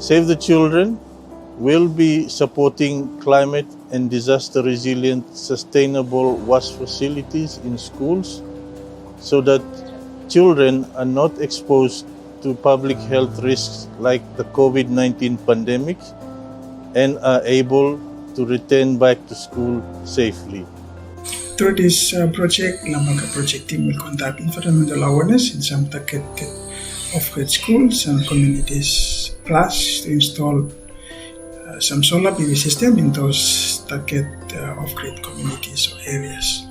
Save the Children will be supporting climate and disaster resilient sustainable wash facilities in schools so that children are not exposed to public health risks like the COVID-19 pandemic and are able to return back to school safely. Through this project, Lamaka project team will conduct environmental awareness in some targeted off-grid schools and communities, plus to install some solar PV system in those target off-grid communities or areas.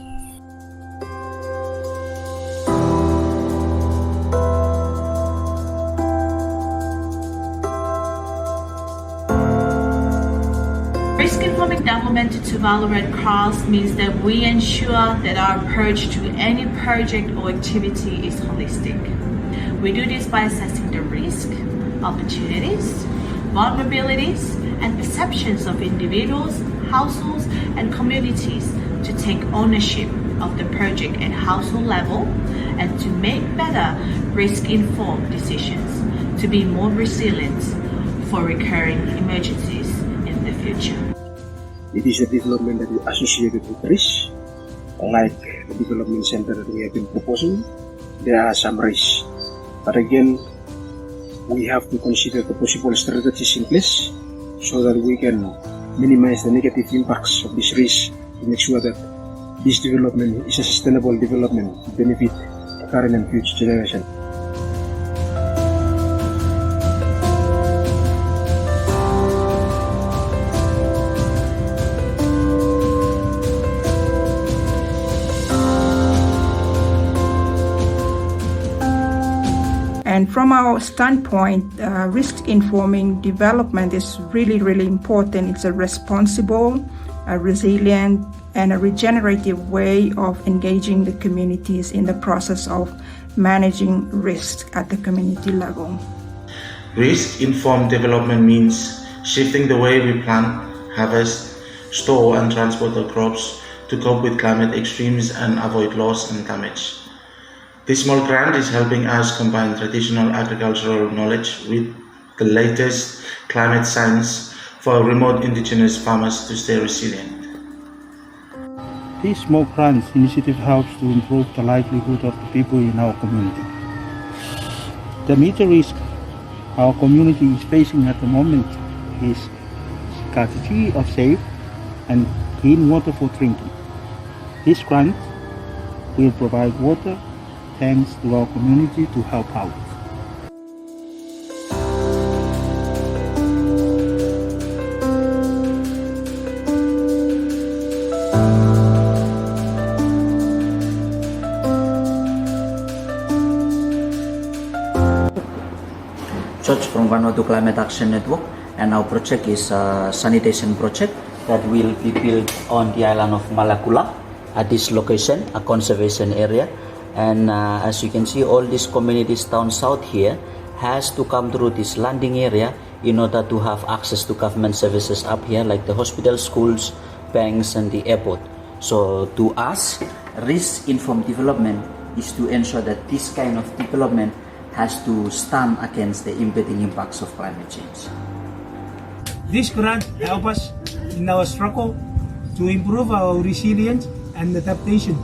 Risk-informed development to Tuvalu Red Cross means that we ensure that our approach to any project or activity is holistic. We do this by assessing the risk, opportunities, vulnerabilities, and perceptions of individuals, households, and communities to take ownership of the project at household level and to make better risk-informed decisions to be more resilient for recurring emergencies in the future. It is a development that is associated with risk, like the development center that we have been proposing. There are some risks, but again, we have to consider the possible strategies in place so that we can minimize the negative impacts of this risk to make sure that this development is a sustainable development to benefit the current and future generation. And from our standpoint, risk-informing development is really important. It's a responsible, a resilient, and a regenerative way of engaging the communities in the process of managing risk at the community level. Risk-informed development means shifting the way we plant, harvest, store, and transport our crops to cope with climate extremes and avoid loss and damage. This small grant is helping us combine traditional agricultural knowledge with the latest climate science for remote indigenous farmers to stay resilient. This small grants initiative helps to improve the livelihood of the people in our community. The major risk our community is facing at the moment is scarcity of safe and clean water for drinking. This grant will provide water thanks to our community to help out. George from Vanuatu Climate Action Network, and our project is a sanitation project that will be built on the island of Malakula at this location, a conservation area. And as you can see, all these communities down south here has to come through this landing area in order to have access to government services up here like the hospital, schools, banks, and the airport. So to us, risk-informed development is to ensure that this kind of development has to stand against the impending impacts of climate change. This grant helps us in our struggle to improve our resilience and adaptation,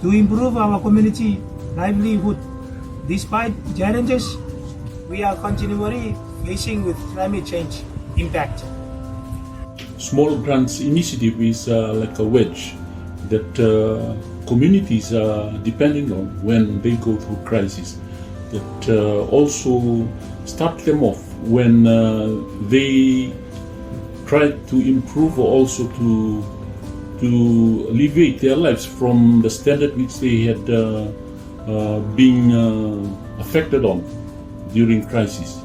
to improve our community livelihood. Despite challenges we are continually facing with climate change impact. Small Grants Initiative is like a wedge that communities are depending on when they go through crisis. That also start them off when they try to improve or also to alleviate their lives from the standard which they had been affected on during crisis.